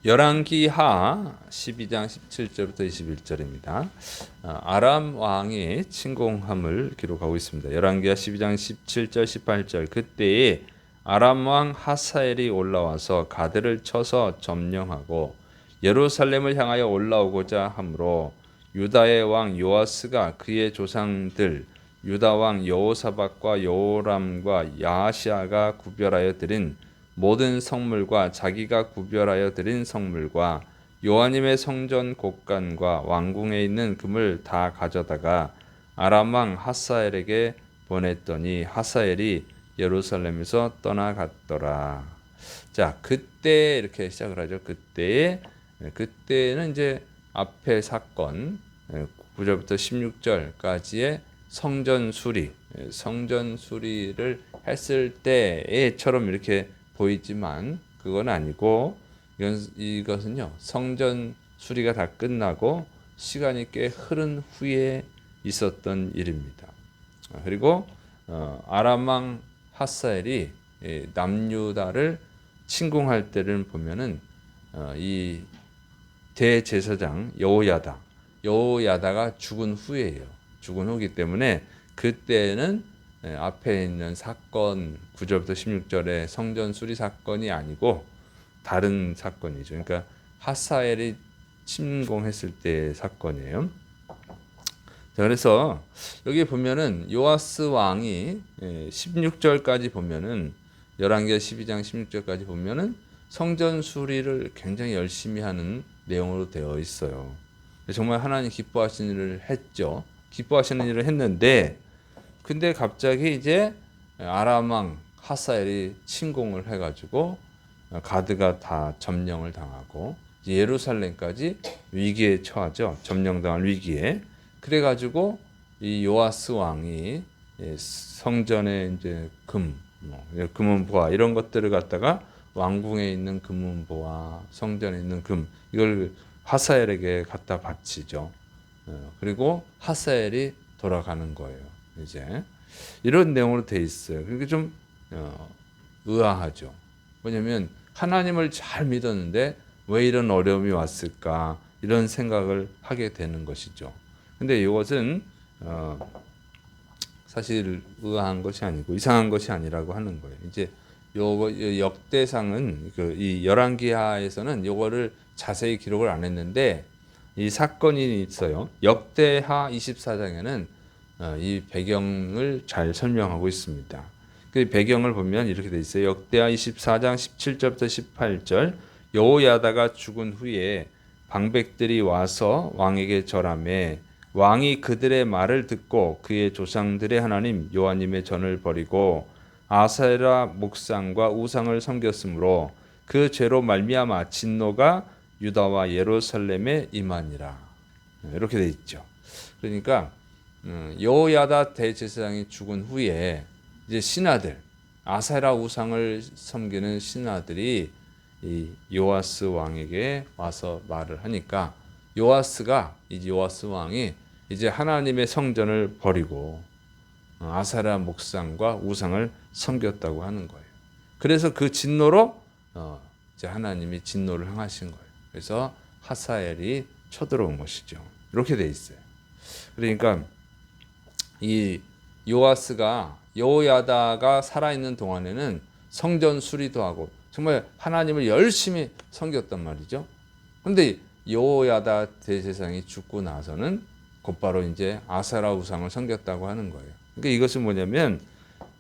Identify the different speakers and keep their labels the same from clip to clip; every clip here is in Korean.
Speaker 1: 열왕기하 12장 17절부터 21절입니다. 아람 왕의 침공함을 기록하고 있습니다. 열왕기하 12장 17절 18절 그때에 아람 왕 하사엘이 올라와서 가드를 쳐서 점령하고 예루살렘을 향하여 올라오고자 하므로 유다의 왕 요아스가 그의 조상들 유다 왕 여호사밧과 여호람과 야하시아가 구별하여 드린 모든 성물과 자기가 구별하여 드린 성물과 여호와님의 성전 곳간과 왕궁에 있는 금을 다 가져다가 아람 왕 하사엘에게 보냈더니 하사엘이 예루살렘에서 떠나갔더라. 자, 그때 이렇게 시작을 하죠. 그때는 이제 앞에 사건 9절부터 16절까지의 성전 수리를 했을 때에처럼 이렇게 보이지만 그건 아니고 이것은요 성전 수리가 다 끝나고 시간이 꽤 흐른 후에 있었던 일입니다. 그리고 아람 왕 하사엘이 남유다를 침공할 때를 보면은 이 대제사장 여호야다가 죽은 후예요. 죽은 후기 때문에 그때는 앞에 있는 사건 9절부터 16절의 성전 수리 사건이 아니고 다른 사건이죠. 그러니까 하사엘이 침공했을 때의 사건이에요. 자, 그래서 여기 보면은 요아스 왕이 16절까지 보면은 열왕기하 12장 16절까지 보면은 성전 수리를 굉장히 열심히 하는 내용으로 되어 있어요. 정말 하나님 기뻐하시는 일을 했죠. 기뻐하시는 일을 했는데 근데 갑자기 이제 아람 왕 하사엘이 침공을 해가지고 가드가 다 점령을 당하고 예루살렘까지 위기에 처하죠. 점령당할 위기에. 그래가지고 이 요아스 왕이 성전에 이제 금은보화 이런 것들을 갖다가 왕궁에 있는 금은보화, 성전에 있는 금 이걸 하사엘에게 갖다 바치죠. 그리고 하사엘이 돌아가는 거예요. 이제 이런 내용으로 돼 있어요. 그게 좀 의아하죠. 왜냐하면 하나님을 잘 믿었는데 왜 이런 어려움이 왔을까 이런 생각을 하게 되는 것이죠. 근데 이것은 사실 의아한 것이 아니고 이상한 것이 아니라고 하는 거예요. 이제 요거 역대상은 이 열왕기하에서는 요거를 자세히 기록을 안 했는데 이 사건이 있어요. 역대하 24장에는 이 배경을 잘 설명하고 있습니다. 그 배경을 보면 이렇게 돼 있어요. 역대하 24장 17절부터 18절 여호야다가 죽은 후에 방백들이 와서 왕에게 절하매 왕이 그들의 말을 듣고 그의 조상들의 하나님 여호와님의 전을 버리고 아세라 목상과 우상을 섬겼으므로 그 죄로 말미암아 진노가 유다와 예루살렘에 임하니라. 이렇게 돼 있죠. 그러니까 여호야다 대제사장이 죽은 후에 이제 신하들 아세라 우상을 섬기는 신하들이 이 요아스 왕에게 와서 말을 하니까 요아스 왕이 이제 하나님의 성전을 버리고 아세라 목상과 우상을 섬겼다고 하는 거예요. 그래서 그 진노로 이제 하나님이 진노를 행하신 거예요. 그래서 하사엘이 쳐들어온 것이죠. 이렇게 돼 있어요. 그러니까 이 요아스가 여호야다가 살아있는 동안에는 성전 수리도 하고 정말 하나님을 열심히 섬겼단 말이죠. 그런데 여호야다 대제사장이 죽고 나서는 곧바로 이제 아세라 우상을 섬겼다고 하는 거예요. 그러니까 이것은 뭐냐면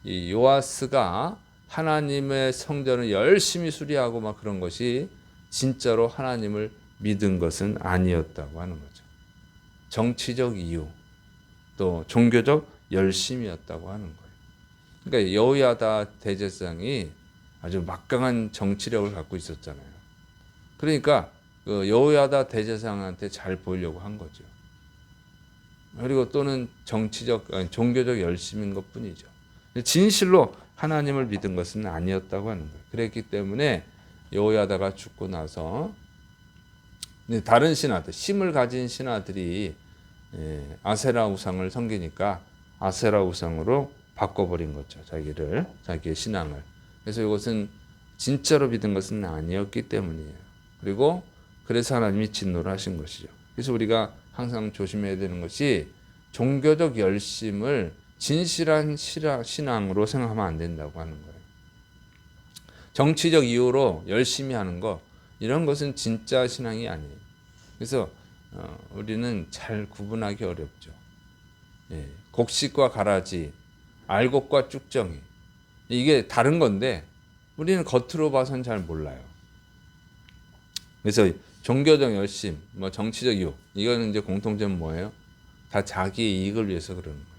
Speaker 1: 이 요아스가 하나님의 성전을 열심히 수리하고 막 그런 것이 진짜로 하나님을 믿은 것은 아니었다고 하는 거죠. 정치적 이유 또 종교적 열심이었다고 하는 거예요. 그러니까 여호야다 대제사장이 아주 막강한 정치력을 갖고 있었잖아요. 그러니까 그 여호야다 대제사장한테 잘 보이려고 한 거죠. 그리고 또는 종교적 열심인 것뿐이죠. 진실로 하나님을 믿은 것은 아니었다고 하는 거예요. 그랬기 때문에 여호야다가 죽고 나서 다른 신하들, 힘을 가진 신하들이 아세라 우상을 섬기니까 아세라 우상으로 바꿔버린 거죠. 자기의 신앙을. 그래서 이것은 진짜로 믿은 것은 아니었기 때문이에요. 그리고 그래서 하나님이 진노를 하신 것이죠. 그래서 우리가 항상 조심해야 되는 것이 종교적 열심을 진실한 신앙으로 생각하면 안 된다고 하는 거예요. 정치적 이유로 열심히 하는 거, 이런 것은 진짜 신앙이 아니에요. 그래서 우리는 잘 구분하기 어렵죠. 예, 곡식과 가라지, 알곡과 쭉정이, 이게 다른 건데 우리는 겉으로 봐선 잘 몰라요. 그래서 종교적 열심, 뭐 정치적 이유, 이거는 이제 공통점은 뭐예요? 다 자기의 이익을 위해서 그러는 거예요.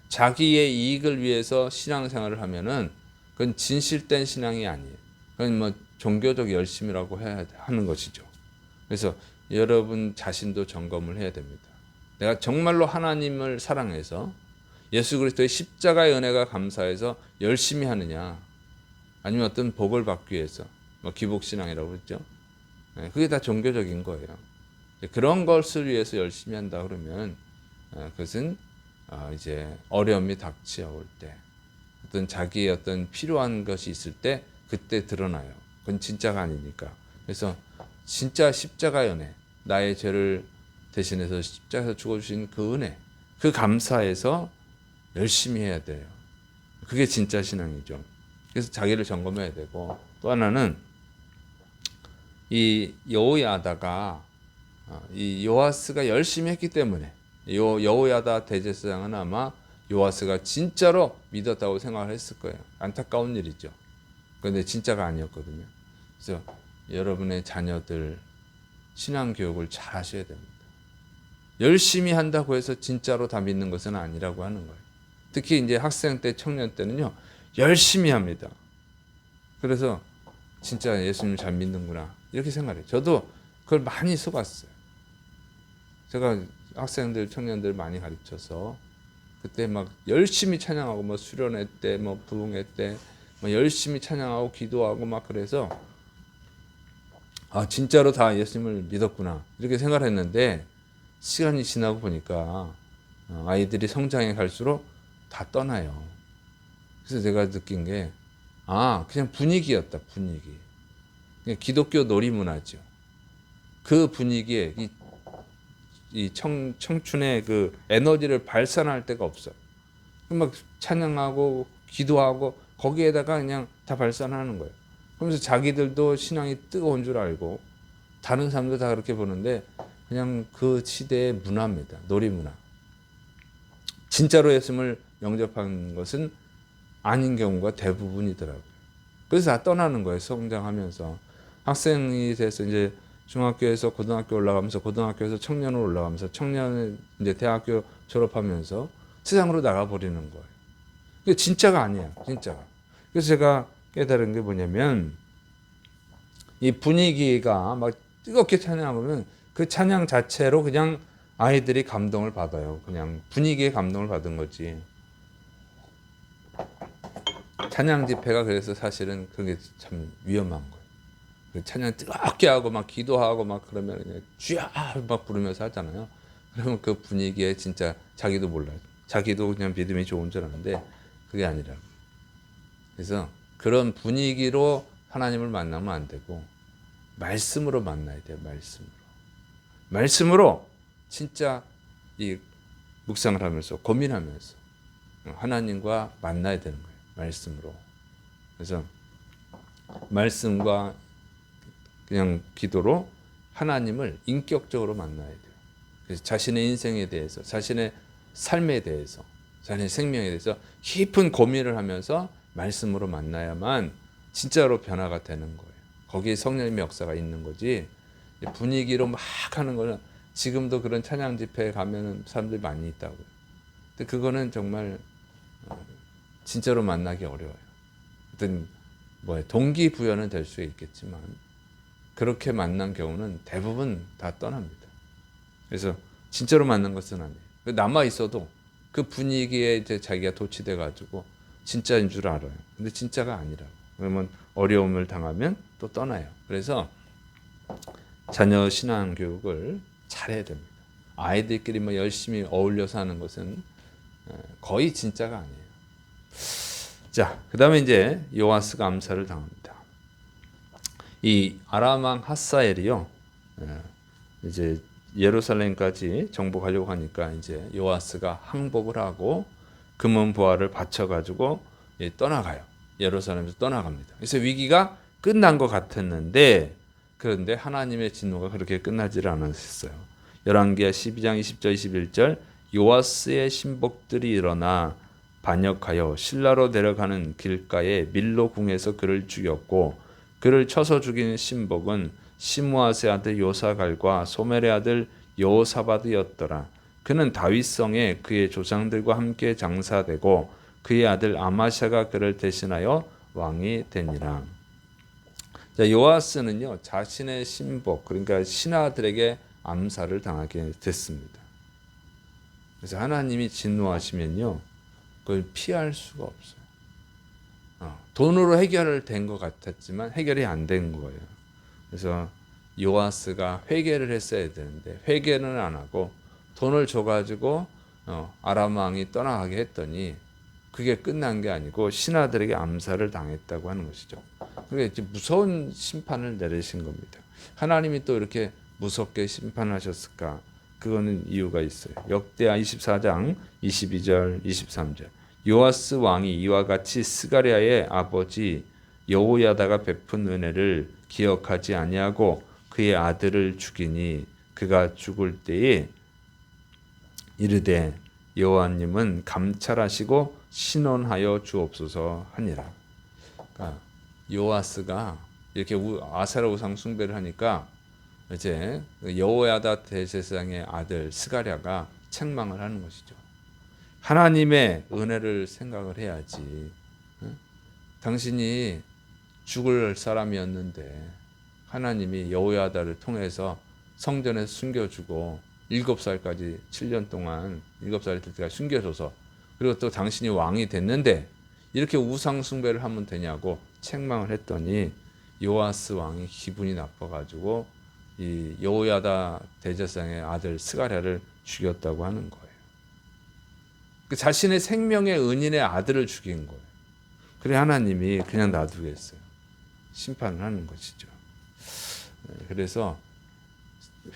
Speaker 1: 자기의 이익을 위해서 신앙생활을 하면은 그건 진실된 신앙이 아니에요. 그건 뭐 종교적 열심이라고 해야 하는 것이죠. 그래서 여러분 자신도 점검을 해야 됩니다. 내가 정말로 하나님을 사랑해서 예수 그리스도의 십자가의 은혜가 감사해서 열심히 하느냐, 아니면 어떤 복을 받기 위해서, 뭐 기복신앙이라고 그랬죠. 그게 다 종교적인 거예요. 그런 것을 위해서 열심히 한다 그러면 그것은 이제 어려움이 닥쳐올 때, 어떤 자기의 어떤 필요한 것이 있을 때 그때 드러나요. 그건 진짜가 아니니까. 그래서 진짜 십자가의 은혜, 나의 죄를 대신해서 십자가에서 죽어주신 그 은혜, 그 감사해서 열심히 해야 돼요. 그게 진짜 신앙이죠. 그래서 자기를 점검해야 되고, 또 하나는 이 여호야다가 이 요아스가 열심히 했기 때문에, 여호야다 대제사장은 아마 요아스가 진짜로 믿었다고 생각을 했을 거예요. 안타까운 일이죠. 그런데 진짜가 아니었거든요. 그래서 여러분의 자녀들 신앙 교육을 잘 하셔야 됩니다. 열심히 한다고 해서 진짜로 다 믿는 것은 아니라고 하는 거예요. 특히 이제 학생 때, 청년 때는요, 열심히 합니다. 그래서 진짜 예수님 잘 믿는구나, 이렇게 생각해요. 저도 그걸 많이 속았어요. 제가 학생들, 청년들 많이 가르쳐서 그때 막 열심히 찬양하고, 뭐 수련회 때, 뭐 부흥회 때, 뭐 열심히 찬양하고 기도하고 막 그래서 진짜로 다 예수님을 믿었구나, 이렇게 생각을 했는데 시간이 지나고 보니까 아이들이 성장해 갈수록 다 떠나요. 그래서 제가 느낀 게 그냥 분위기였다, 분위기. 그냥 기독교 놀이문화죠. 그 분위기에 이 청춘의 그 에너지를 발산할 데가 없어요. 막 찬양하고 기도하고 거기에다가 그냥 다 발산하는 거예요. 그러면서 자기들도 신앙이 뜨거운 줄 알고 다른 사람도 다 그렇게 보는데 그냥 그 시대의 문화입니다. 놀이문화. 진짜로 예수님을 영접한 것은 아닌 경우가 대부분이더라고요. 그래서 다 떠나는 거예요. 성장하면서. 학생이 돼서 이제 중학교에서 고등학교 올라가면서, 고등학교에서 청년으로 올라가면서, 청년은 이제 대학교 졸업하면서 세상으로 나가버리는 거예요. 그게 진짜가 아니에요. 진짜가. 그래서 제가 깨달은 게 뭐냐면, 이 분위기가 막 뜨겁게 찬양하면 그 찬양 자체로 그냥 아이들이 감동을 받아요. 그냥 분위기에 감동을 받은 거지. 찬양 집회가 그래서 사실은 그게 참 위험한 거예요. 그 찬양 뜨겁게 하고 막 기도하고 막 그러면 그냥 주야 막 부르면서 하잖아요. 그러면 그 분위기에 진짜 자기도 몰라요. 자기도 그냥 믿음이 좋은 줄 아는데 그게 아니라. 그래서 그런 분위기로 하나님을 만나면 안 되고 말씀으로 만나야 돼요. 말씀으로 진짜 이 묵상을 하면서 고민하면서 하나님과 만나야 되는 거예요. 말씀으로. 그래서 말씀과 그냥 기도로 하나님을 인격적으로 만나야 돼요. 그래서 자신의 인생에 대해서, 자신의 삶에 대해서, 자신의 생명에 대해서 깊은 고민을 하면서 말씀으로 만나야만 진짜로 변화가 되는 거예요. 거기에 성령님의 역사가 있는 거지, 분위기로 막 하는 거는, 지금도 그런 찬양 집회에 가면은 사람들이 많이 있다고요. 근데 그거는 정말 진짜로 만나기 어려워요. 어떤 동기부여는 될 수 있겠지만 그렇게 만난 경우는 대부분 다 떠납니다. 그래서 진짜로 만난 것은 아니에요. 남아 있어도 그 분위기에 이제 자기가 도취돼 가지고 진짜인 줄 알아요. 근데 진짜가 아니라고. 그러면 어려움을 당하면 또 떠나요. 그래서 자녀 신앙 교육을 잘해야 됩니다. 아이들끼리 뭐 열심히 어울려서 하는 것은 거의 진짜가 아니에요. 자, 그 다음에 이제 요아스가 암살을 당합니다. 이 아람 왕 하사엘이요. 이제 예루살렘까지 정복하려고 하니까 이제 요아스가 항복을 하고 금은 보화를 바쳐 가지고 떠나가요. 예루살렘에서 떠나갑니다. 그래서 위기가 끝난 것 같았는데 그런데 하나님의 진노가 그렇게 끝나지를 않았어요. 열왕기하 12장 20절 21절 요아스의 신복들이 일어나 반역하여 실라로 내려가는 길가에 밀로 궁에서 그를 죽였고 그를 쳐서 죽인 신복은 시므아스의 아들 요사갈과 소멜의 아들 여호사바드였더라. 그는 다윗성에 그의 조상들과 함께 장사되고 그의 아들 아마샤가 그를 대신하여 왕이 되니라. 자, 요아스는요 자신의 신복 그러니까 신하들에게 암살을 당하게 됐습니다. 그래서 하나님이 진노하시면요 그걸 피할 수가 없어요. 돈으로 해결된 것 같았지만 해결이 안 된 거예요. 그래서 요아스가 회개를 했어야 되는데 회개는 안 하고 돈을 줘가지고 아람 왕이 떠나가게 했더니 그게 끝난 게 아니고 신하들에게 암살을 당했다고 하는 것이죠. 그러니까 이제 무서운 심판을 내리신 겁니다. 하나님이 또 이렇게 무섭게 심판하셨을까? 그거는 이유가 있어요. 역대하 24장 22절 23절 요아스 왕이 이와 같이 스가랴의 아버지 여호야다가 베푼 은혜를 기억하지 아니하고 그의 아들을 죽이니 그가 죽을 때에 이르되 여호와님은 감찰하시고 신원하여 주옵소서 하니라. 그러니까 요아스가 이렇게 아세라 우상 숭배를 하니까 이제 여호야다 대제사장의 아들 스가랴가 책망을 하는 것이죠. 하나님의 은혜를 생각을 해야지. 당신이 죽을 사람이었는데 하나님이 여호야다를 통해서 성전에서 숨겨주고 7살까지 7년 동안 7살이 될 때까지 숨겨줘서 그리고 또 당신이 왕이 됐는데 이렇게 우상 숭배를 하면 되냐고 책망을 했더니 요아스 왕이 기분이 나빠가지고 이 여호야다 대제사장의 아들 스가랴를 죽였다고 하는 거예요. 그 자신의 생명의 은인의 아들을 죽인 거예요. 그래 하나님이 그냥 놔두겠어요. 심판을 하는 것이죠. 그래서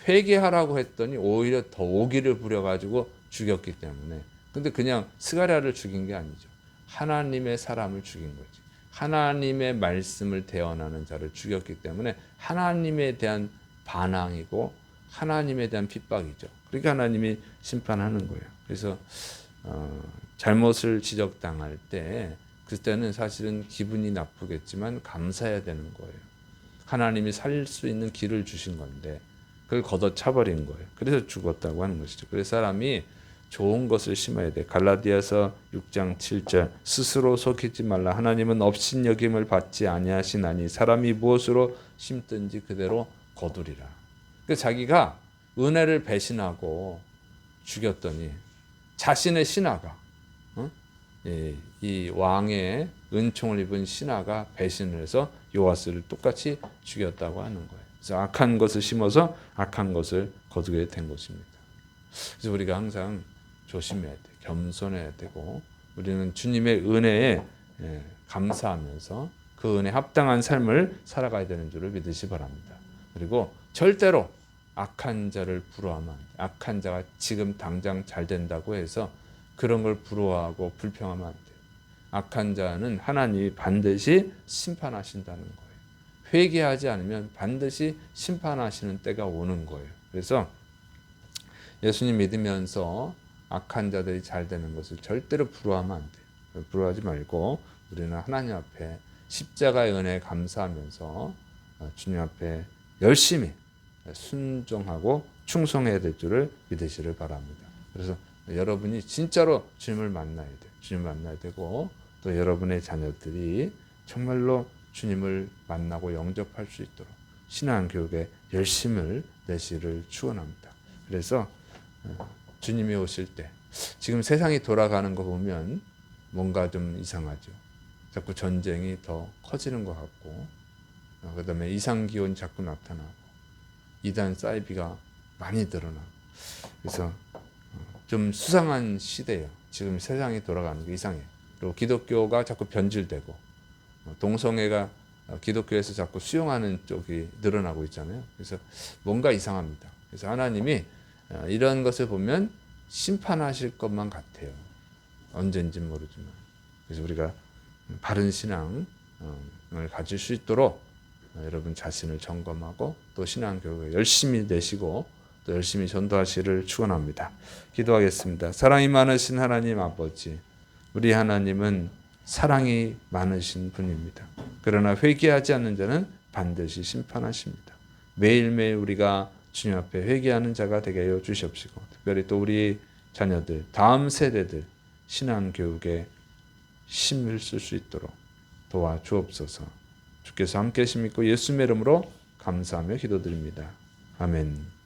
Speaker 1: 회개하라고 했더니 오히려 더 오기를 부려가지고 죽였기 때문에 근데 그냥 스가랴를 죽인 게 아니죠. 하나님의 사람을 죽인 거지. 하나님의 말씀을 대언하는 자를 죽였기 때문에 하나님에 대한 반항이고 하나님에 대한 핍박이죠. 그러니까 하나님이 심판하는 거예요. 그래서 잘못을 지적당할 때 그때는 사실은 기분이 나쁘겠지만 감사해야 되는 거예요. 하나님이 살 수 있는 길을 주신 건데 그걸 걷어차버린 거예요. 그래서 죽었다고 하는 것이죠. 그래서 사람이 좋은 것을 심어야 돼. 갈라디아서 6장 7절 스스로 속이지 말라. 하나님은 업신여김을 받지 아니하시나니 사람이 무엇으로 심든지 그대로 거두리라. 그래서 자기가 은혜를 배신하고 죽였더니 자신의 신하가 이 왕의 은총을 입은 신하가 배신을 해서 요아스를 똑같이 죽였다고 하는 거예요. 그래서 악한 것을 심어서 악한 것을 거두게 된 것입니다. 그래서 우리가 항상 조심해야 돼. 겸손해야 되고 우리는 주님의 은혜에 감사하면서 그 은혜에 합당한 삶을 살아가야 되는 줄을 믿으시 바랍니다. 그리고 절대로 악한 자를 부러워하면 안 돼. 악한 자가 지금 당장 잘 된다고 해서 그런 걸 부러워하고 불평하면 안 돼요. 악한 자는 하나님이 반드시 심판하신다는 거예요. 회개하지 않으면 반드시 심판하시는 때가 오는 거예요. 그래서 예수님 믿으면서 악한 자들이 잘 되는 것을 절대로 부러워하면 안 돼요. 부러워하지 말고 우리는 하나님 앞에 십자가의 은혜에 감사하면서 주님 앞에 열심히 순종하고 충성해야 될 줄을 믿으시를 바랍니다. 그래서 여러분이 진짜로 주님을 만나야 돼요. 주님을 만나야 되고 또 여러분의 자녀들이 정말로 주님을 만나고 영접할 수 있도록 신앙교육에 열심을 내시를 축원합니다. 그래서 주님이 오실 때 지금 세상이 돌아가는 거 보면 뭔가 좀 이상하죠. 자꾸 전쟁이 더 커지는 것 같고 그다음에 이상기온이 자꾸 나타나고 이단 사이비가 많이 늘어나고 그래서 좀 수상한 시대예요. 지금 세상이 돌아가는 게 이상해요. 그리고 기독교가 자꾸 변질되고 동성애가 기독교에서 자꾸 수용하는 쪽이 늘어나고 있잖아요. 그래서 뭔가 이상합니다. 그래서 하나님이 이런 것을 보면 심판하실 것만 같아요. 언젠지 모르지만. 그래서 우리가 바른 신앙을 가질 수 있도록 여러분 자신을 점검하고 또 신앙 교육에 열심히 내시고 또 열심히 전도하시기를 축원합니다. 기도하겠습니다. 사랑이 많으신 하나님 아버지, 우리 하나님은 사랑이 많으신 분입니다. 그러나 회개하지 않는 자는 반드시 심판하십니다. 매일매일 우리가 주님 앞에 회개하는 자가 되게 하여 주시옵시고, 특별히 또 우리 자녀들, 다음 세대들 신앙 교육에 힘을 쓸 수 있도록 도와주옵소서. 주께서 함께 하심 믿고 예수님의 이름으로 감사하며 기도드립니다. 아멘.